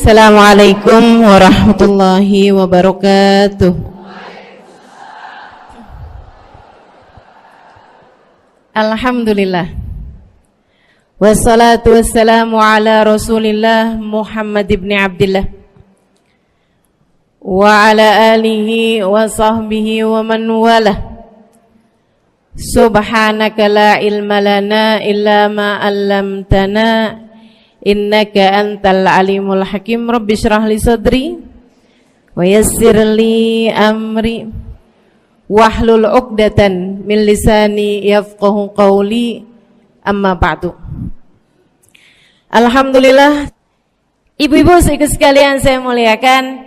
Assalamualaikum warahmatullahi wabarakatuh. Alhamdulillah. Wassalatu wassalamu ala Rasulillah Muhammad ibn Abdillah wa ala alihi wa sahbihi wa man walah. Subhanaka la ilma lana illa ma 'allamtana innaka antal alimul hakim. Rabbi shrah li sadri wa yassir li amri wahlul 'uqdatan min lisani yafqahu qawli. Amma ba'du. Alhamdulillah, ibu-ibu sekalian saya muliakan,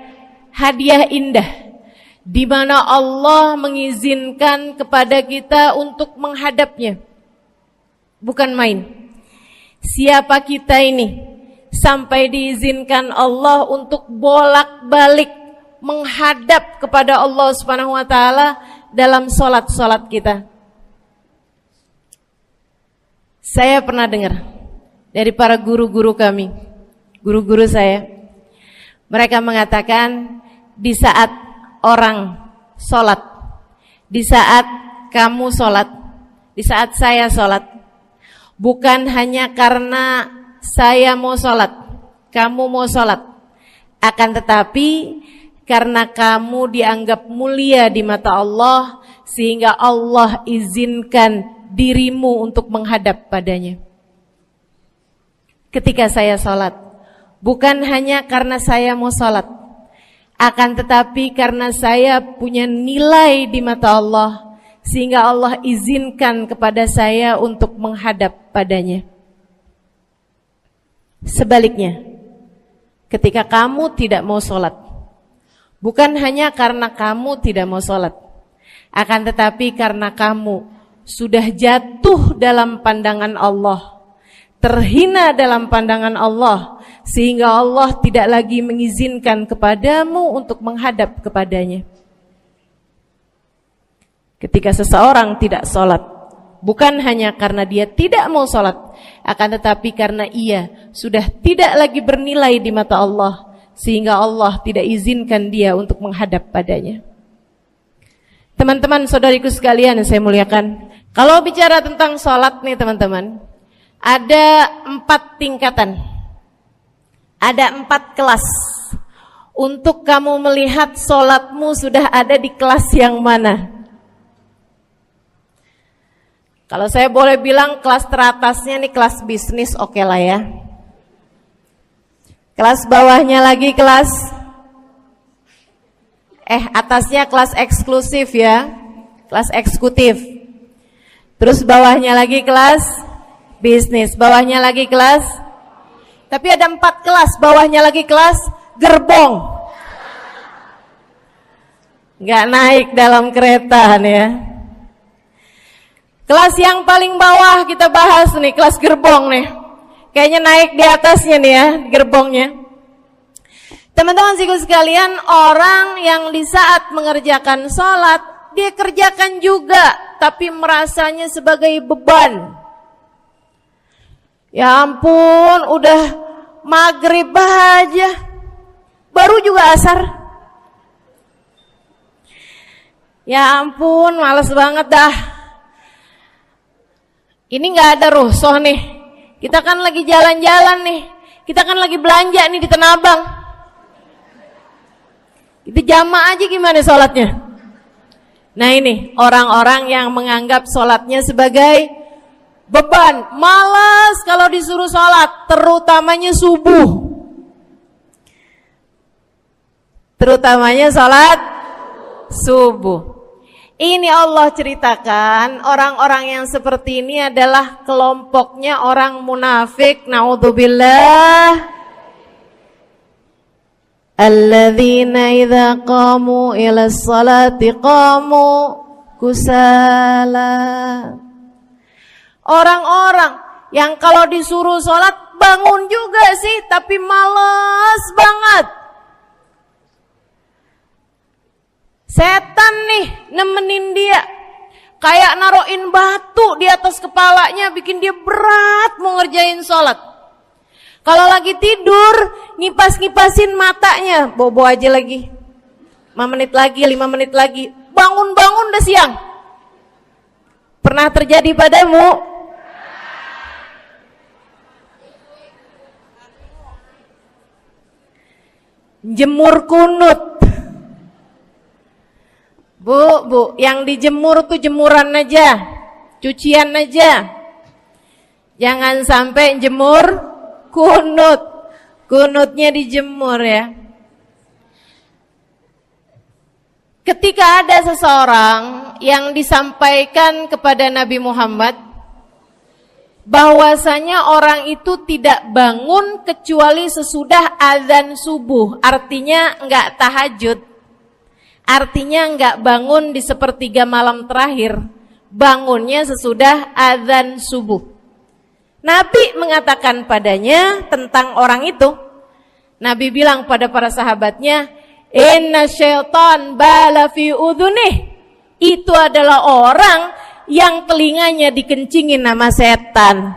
hadiah indah di mana Allah mengizinkan kepada kita untuk menghadapnya. Bukan main. Siapa kita ini sampai diizinkan Allah untuk bolak-balik menghadap kepada Allah Subhanahu wa taala dalam salat-salat kita? Saya pernah dengar dari para guru-guru kami, guru-guru saya. Mereka mengatakan di saat orang salat, di saat kamu salat, di saat saya salat, bukan hanya karena saya mau sholat, kamu mau sholat, akan tetapi karena kamu dianggap mulia di mata Allah, sehingga Allah izinkan dirimu untuk menghadap padanya. Ketika saya sholat, bukan hanya karena saya mau sholat, akan tetapi karena saya punya nilai di mata Allah, sehingga Allah izinkan kepada saya untuk menghadap padanya. Sebaliknya, ketika kamu tidak mau sholat, bukan hanya karena kamu tidak mau sholat, akan tetapi karena kamu sudah jatuh dalam pandangan Allah, terhina dalam pandangan Allah, sehingga Allah tidak lagi mengizinkan kepadamu untuk menghadap kepadanya. Ketika seseorang tidak sholat, bukan hanya karena dia tidak mau sholat, akan tetapi karena ia sudah tidak lagi bernilai di mata Allah, sehingga Allah tidak izinkan dia untuk menghadap padanya. Teman-teman, saudariku sekalian yang saya muliakan, kalau bicara tentang sholat nih teman-teman, ada 4 tingkatan, ada 4 kelas. Untuk kamu melihat sholatmu sudah ada di kelas yang mana? Kalau saya boleh bilang kelas teratasnya nih kelas bisnis, oke lah ya. Kelas bawahnya lagi kelas atasnya kelas eksklusif ya, kelas eksekutif. Terus bawahnya lagi kelas bisnis, bawahnya lagi kelas. Tapi ada 4 kelas, bawahnya lagi kelas gerbong. Nggak naik dalam kereta nih ya. Kelas yang paling bawah kita bahas nih, kelas gerbong nih. Kayaknya naik di atasnya nih ya, gerbongnya. Teman-teman sekalian, orang yang di saat mengerjakan sholat, dia kerjakan juga, tapi merasanya sebagai beban. Ya ampun, udah maghrib aja, baru juga asar. Ya ampun, males banget dah. Ini gak ada rusuh nih, kita kan lagi jalan-jalan nih, kita kan lagi belanja nih di Tanah Abang. Itu jamaah aja gimana sholatnya? Nah ini orang-orang yang menganggap sholatnya sebagai beban, malas kalau disuruh sholat, terutamanya subuh. Terutamanya sholat subuh. Ini Allah ceritakan orang-orang yang seperti ini adalah kelompoknya orang munafik, naudzubillah. Alladzina idza qamu ila sholati qamu kusala. Orang-orang yang kalau disuruh sholat bangun juga sih, tapi malas banget. Setan nih nemenin dia, kayak naroin batu di atas kepalanya, bikin dia berat mau ngerjain sholat. Kalau lagi tidur, ngipas-ngipasin matanya, bobo aja lagi. 5 menit lagi, 5 menit lagi. Bangun-bangun udah siang. Pernah terjadi padamu? Jemur kunut. Bu, yang dijemur tuh jemuran aja, cucian aja. Jangan sampai jemur kunut. Kunutnya dijemur ya. Ketika ada seseorang yang disampaikan kepada Nabi Muhammad bahwasanya orang itu tidak bangun kecuali sesudah azan subuh, artinya enggak tahajud, artinya enggak bangun di sepertiga malam terakhir, bangunnya sesudah azan subuh. Nabi mengatakan padanya tentang orang itu. Nabi bilang pada para sahabatnya, inna syaitan bala fi udhunih. Itu adalah orang yang telinganya dikencingin sama setan.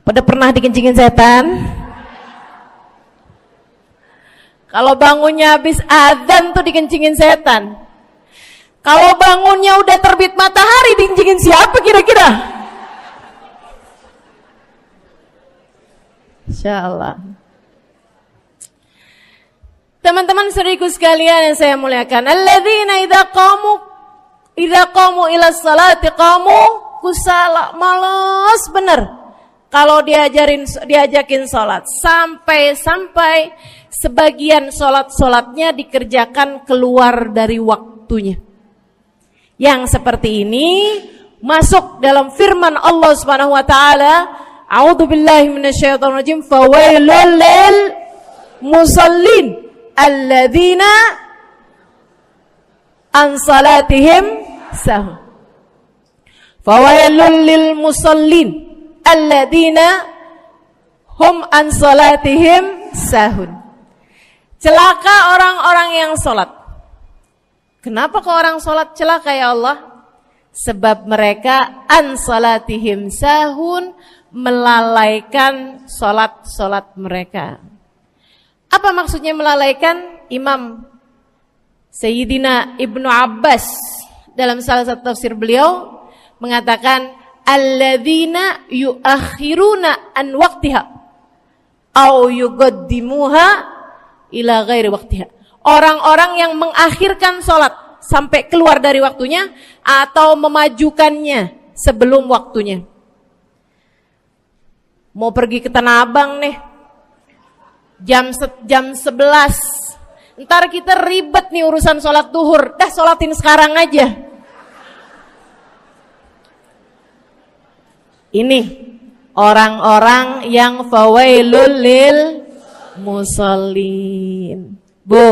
Pada pernah dikencingin setan? Kalau bangunnya habis azan tuh dikencingin setan. Kalau bangunnya udah terbit matahari dikencingin siapa kira-kira? Insyaallah. Teman-teman saudariku sekalian yang saya muliakan, alladzina idza qamu ila salati qamu kusala, malas bener kalau diajakin salat, sampai sebagian salatnya dikerjakan keluar dari waktunya. Yang seperti ini masuk dalam firman Allah Subhanahu wa taala, a'udzubillahi minasyaitonir rajim, fawailul lil musallin alladzina an salatihim sahun. Fawailul lil musallin alladzina hum an salatihim sahun. Celaka orang-orang yang salat. Kenapa kok orang salat celaka ya Allah? Sebab mereka an salatihim sahun, melalaikan salat mereka. Apa maksudnya melalaikan? Imam Sayyidina Ibnu Abbas dalam salah satu tafsir beliau mengatakan, alladzina yuakhiruna an waqtiha au yuqaddimuha ila ghairi waqtiha. Orang-orang yang mengakhirkan salat sampai keluar dari waktunya atau memajukannya sebelum waktunya. Mau pergi ke Tanah Abang nih, jam 11. Ntar kita ribet nih urusan sholat duhur. Dah sholatin sekarang aja. Ini orang-orang yang fawailul lil musallin. Bu,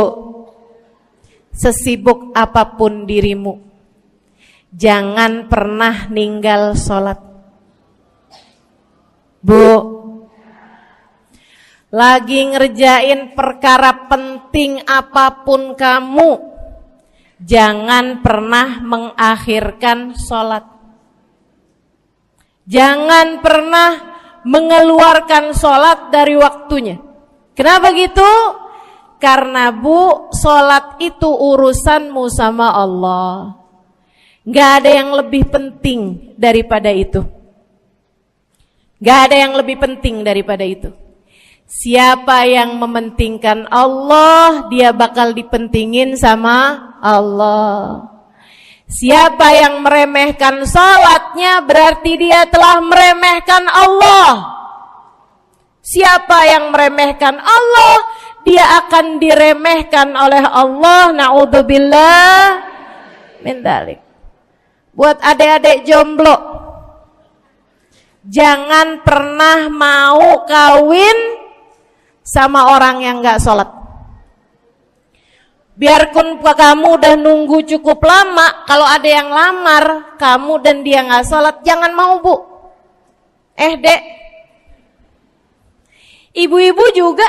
sesibuk apapun dirimu, jangan pernah ninggal sholat. Bu, lagi ngerjain perkara penting apapun kamu, jangan pernah mengakhirkan sholat. Jangan pernah mengeluarkan sholat dari waktunya. Kenapa gitu? Karena bu, sholat itu urusanmu sama Allah. Gak ada yang lebih penting daripada itu. Gak ada yang lebih penting daripada itu. Siapa yang mementingkan Allah, dia bakal dipentingin sama Allah. Siapa yang meremehkan salatnya, berarti dia telah meremehkan Allah. Siapa yang meremehkan Allah, dia akan diremehkan oleh Allah. Na'udzubillah min dzalik. Buat adik-adik jomblo, jangan pernah mau kawin sama orang yang gak sholat. Biarpun kamu udah nunggu cukup lama, kalau ada yang lamar kamu dan dia gak sholat, jangan mau bu. Dek, ibu-ibu juga,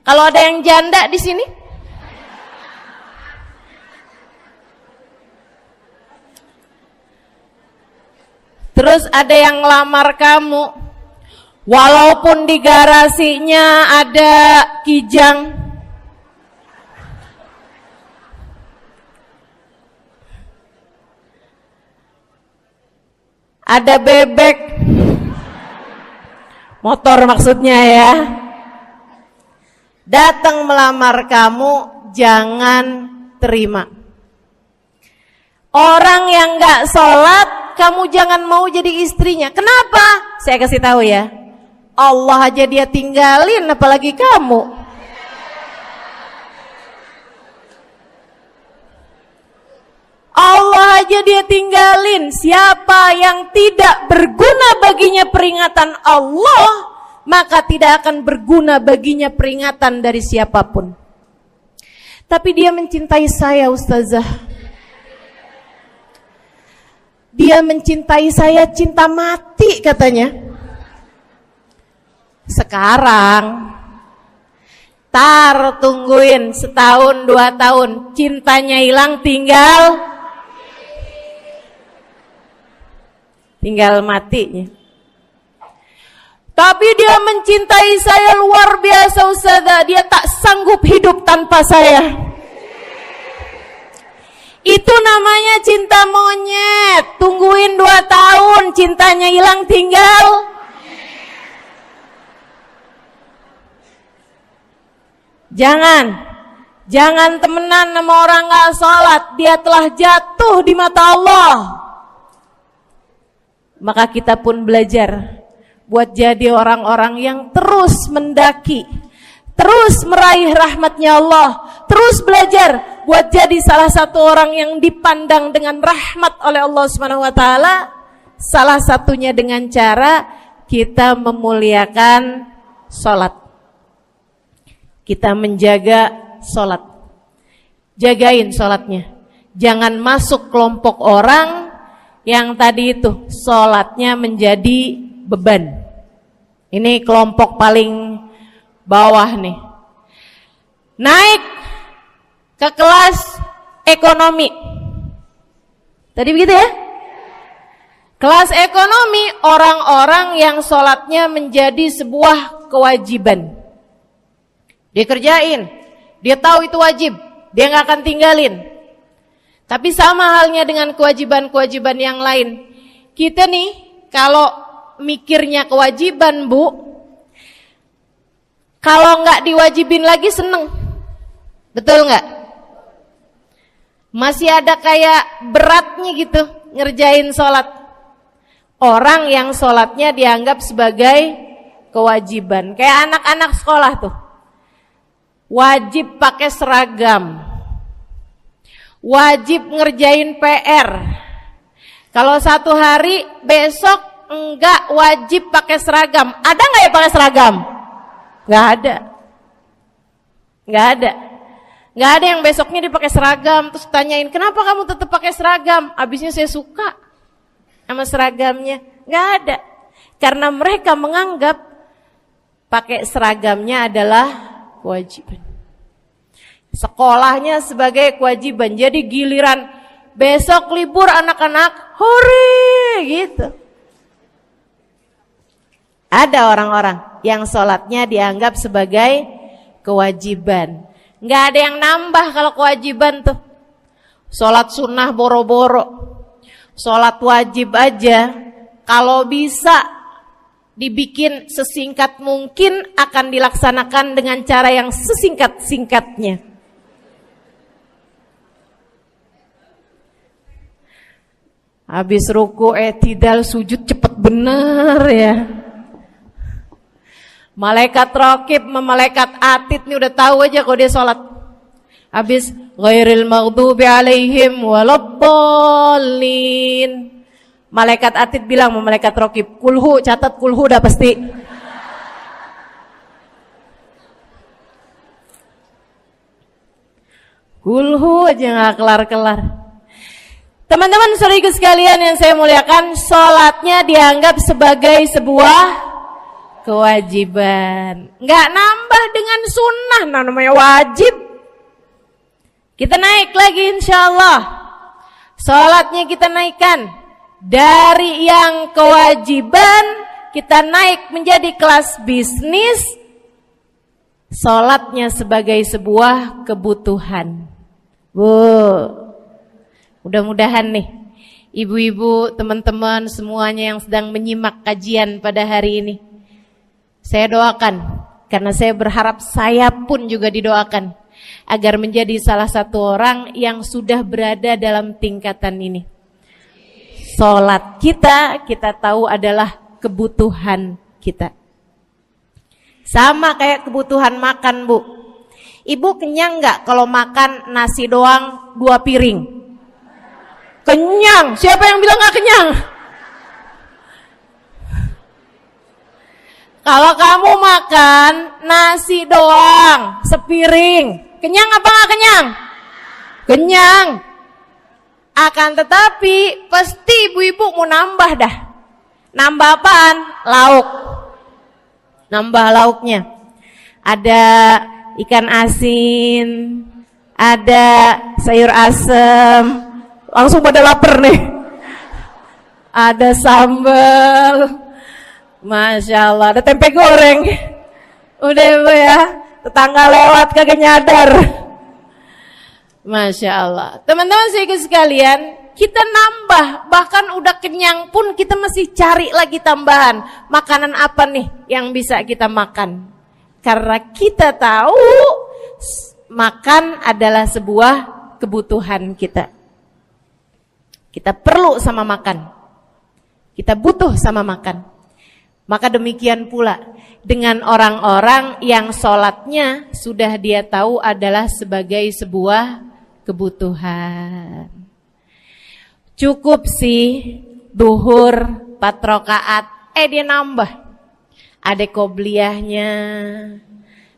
kalau ada yang janda di sini, terus ada yang lamar kamu, Walaupun di garasinya ada kijang, ada bebek, motor maksudnya ya, datang melamar kamu, jangan terima. Orang yang gak sholat, kamu jangan mau jadi istrinya. Kenapa? Saya kasih tahu ya, Allah aja dia tinggalin, apalagi kamu. Allah aja dia tinggalin. Siapa yang tidak berguna baginya peringatan Allah, maka tidak akan berguna baginya peringatan dari siapapun. Tapi dia mencintai saya, Ustazah. Dia mencintai saya cinta mati katanya. Sekarang tungguin setahun 2 tahun, cintanya hilang, tinggal matinya. Tapi dia mencintai saya luar biasa, Ustazah. Dia tak sanggup hidup tanpa saya. Itu namanya cinta monyet. Tungguin 2 tahun, cintanya hilang, tinggal. Jangan temenan sama orang gak sholat. Dia telah jatuh di mata Allah. Maka kita pun belajar buat jadi orang-orang yang terus mendaki, terus meraih rahmatnya Allah, terus belajar buat jadi salah satu orang yang dipandang dengan rahmat oleh Allah Subhanahu wa taala. Salah satunya dengan cara kita memuliakan sholat, kita menjaga sholat. Jagain sholatnya, jangan masuk kelompok orang yang tadi itu sholatnya menjadi beban. Ini kelompok paling bawah nih. Naik ke kelas ekonomi. Tadi begitu ya? Kelas ekonomi, orang-orang yang sholatnya menjadi sebuah kewajiban. Dia kerjain, dia tahu itu wajib, dia gak akan tinggalin. Tapi sama halnya dengan kewajiban-kewajiban yang lain. Kita nih kalau mikirnya kewajiban, Bu, kalau nggak diwajibin lagi seneng. Betul nggak? Masih ada kayak beratnya gitu ngerjain sholat. Orang yang sholatnya dianggap sebagai kewajiban. Kayak anak-anak sekolah tuh, wajib pakai seragam, wajib ngerjain PR. Kalau satu hari, besok enggak wajib pakai seragam. Ada enggak ya pakai seragam? Enggak ada. Enggak ada. Enggak ada yang besoknya dia pakai seragam terus tanyain, "Kenapa kamu tetap pakai seragam?" Abisnya saya suka sama seragamnya. Enggak ada. Karena mereka menganggap pakai seragamnya adalah kewajiban. Sekolahnya sebagai kewajiban. Jadi giliran besok libur anak-anak, hore gitu. Ada orang-orang yang sholatnya dianggap sebagai kewajiban. Nggak ada yang nambah kalau kewajiban tuh. Sholat sunnah boro-boro. Sholat wajib aja kalau bisa dibikin sesingkat mungkin akan dilaksanakan dengan cara yang sesingkat-singkatnya. Habis ruku i'tidal sujud cepet bener ya. Malaikat raqib sama malaikat atid nih udah tahu aja kalau dia sholat. Habis ghairil maghdubi alaihim waladdallin. Malaikat atid bilang sama malaikat raqib, kulhu, catat kulhu udah pasti. Kulhu aja gak kelar-kelar. Teman-teman saudariku sekalian yang saya muliakan, sholatnya dianggap sebagai sebuah kewajiban. Nggak nambah dengan sunnah, namanya wajib. Kita naik lagi insyaallah. Sholatnya kita naikkan dari yang kewajiban kita naik menjadi kelas bisnis, sholatnya sebagai sebuah kebutuhan. Bu, mudah-mudahan nih ibu-ibu, teman-teman semuanya yang sedang menyimak kajian pada hari ini, saya doakan, karena saya berharap saya pun juga didoakan, agar menjadi salah satu orang yang sudah berada dalam tingkatan ini. Sholat kita tahu adalah kebutuhan kita. Sama kayak kebutuhan makan, Bu. Ibu kenyang nggak kalau makan nasi doang 2 piring? Kenyang. Siapa yang bilang nggak kenyang? Kalau kamu makan nasi doang sepiring, kenyang apa nggak kenyang? Kenyang. Akan tetapi pasti ibu-ibu mau nambah dah. Nambah apaan? Lauk. Nambah lauknya. Ada ikan asin, ada sayur asem. Langsung pada lapar nih. Ada sambal. Masya Allah, ada tempe goreng. Udah Bu ya, tetangga lewat kagak nyadar. Masya Allah. Teman-teman sekalian, kita nambah, bahkan udah kenyang pun kita masih cari lagi tambahan. Makanan apa nih yang bisa kita makan? Karena kita tahu makan adalah sebuah kebutuhan kita. Kita perlu sama makan. Kita butuh sama makan. Maka demikian pula dengan orang-orang yang sholatnya sudah dia tahu adalah sebagai sebuah kebutuhan. Cukup sih duhur 4 rakaat, dia nambah. Ada qobliyahnya,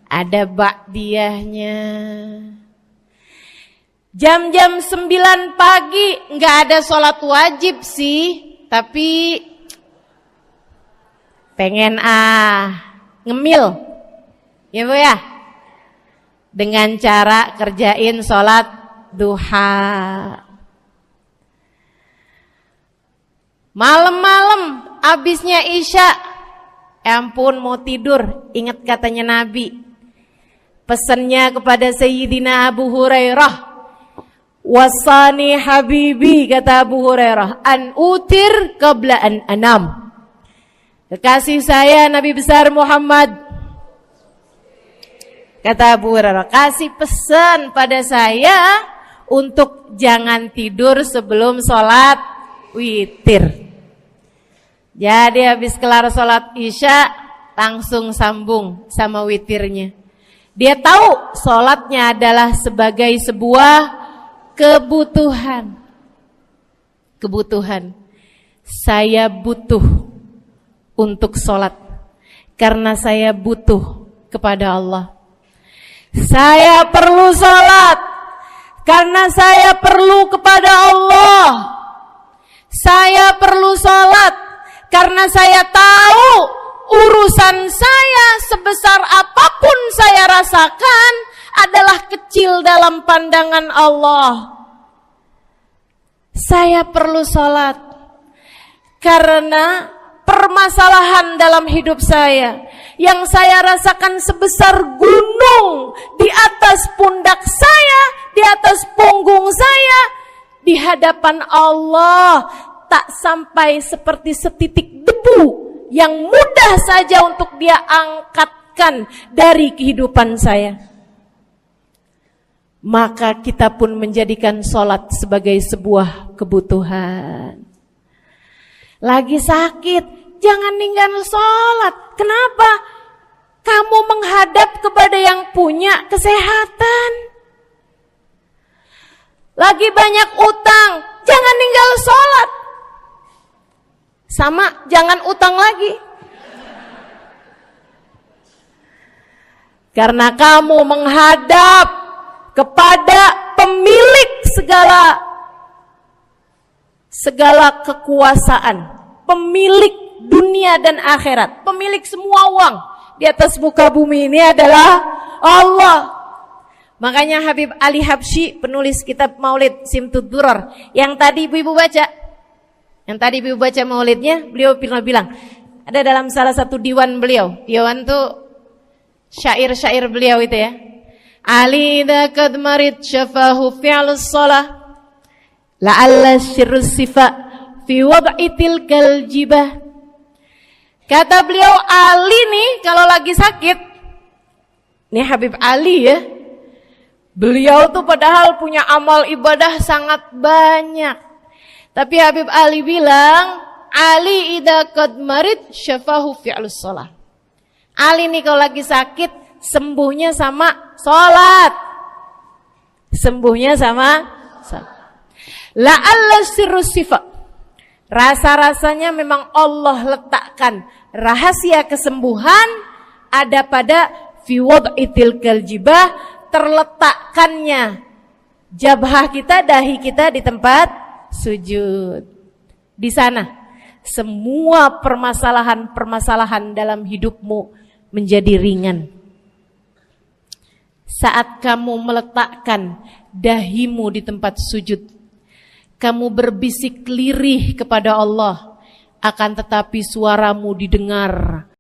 ada ba'diyahnya. Jam-jam 9 pagi nggak ada sholat wajib sih, tapi pengen ngemil, ya Bu ya, dengan cara kerjain sholat duha. Malam-malam abisnya isya, ampun mau tidur, ingat katanya Nabi, pesannya kepada Sayyidina Abu Hurairah, wasani habibi, kata Abu Hurairah, an utir qabla an anam. Kekasih saya Nabi besar Muhammad, kata Abu Hurairah, kasih pesan pada saya untuk jangan tidur sebelum sholat witir. Jadi habis kelar sholat isya langsung sambung sama witirnya. Dia tahu sholatnya adalah sebagai sebuah kebutuhan. Kebutuhan. Saya butuh untuk sholat karena saya butuh kepada Allah. Saya perlu sholat karena saya perlu kepada Allah. Saya perlu sholat karena saya tahu urusan saya sebesar apapun saya rasakan adalah kecil dalam pandangan Allah. Saya perlu sholat karena permasalahan dalam hidup saya yang saya rasakan sebesar gunung di atas pundak saya, di atas punggung saya, di hadapan Allah tak sampai seperti setitik debu yang mudah saja untuk dia angkatkan dari kehidupan saya. Maka kita pun menjadikan sholat sebagai sebuah kebutuhan. Lagi sakit, jangan ninggalin sholat. Kenapa? Kamu menghadap kepada yang punya kesehatan. Lagi banyak utang, jangan ninggal sholat. Sama, jangan utang lagi. Karena kamu menghadap kepada pemilik segala kekuasaan, pemilik dunia dan akhirat, pemilik semua uang di atas muka bumi ini adalah Allah. Makanya Habib Ali Habsyi, penulis kitab Maulid Simtud Durar, yang tadi ibu-ibu baca maulidnya, beliau pernah bilang, Ada dalam salah satu diwan beliau. Diwan tuh syair-syair beliau itu ya. Ali idza qad marid syafahu fi'lus shalah la'alla syirrus sifa fi wad'i tilkal jibah. Kata beliau, Ali nih kalau lagi sakit, nih Habib Ali ya, beliau tuh padahal punya amal ibadah sangat banyak. Tapi Habib Ali bilang, Ali idza qad marid syafahu fi'lus shalah. Ali nih kalau lagi sakit, sembuhnya sama sholat. Sembuhnya sama sholat. La'alla sirrus sifa. Rasa-rasanya memang Allah letakkan rahasia kesembuhan ada pada fi wad'i tilkal jibah, terletakkannya jabhah kita, dahi kita di tempat sujud. Di sana semua permasalahan-permasalahan dalam hidupmu menjadi ringan. Saat kamu meletakkan dahimu di tempat sujud, kamu berbisik lirih kepada Allah, akan tetapi suaramu didengar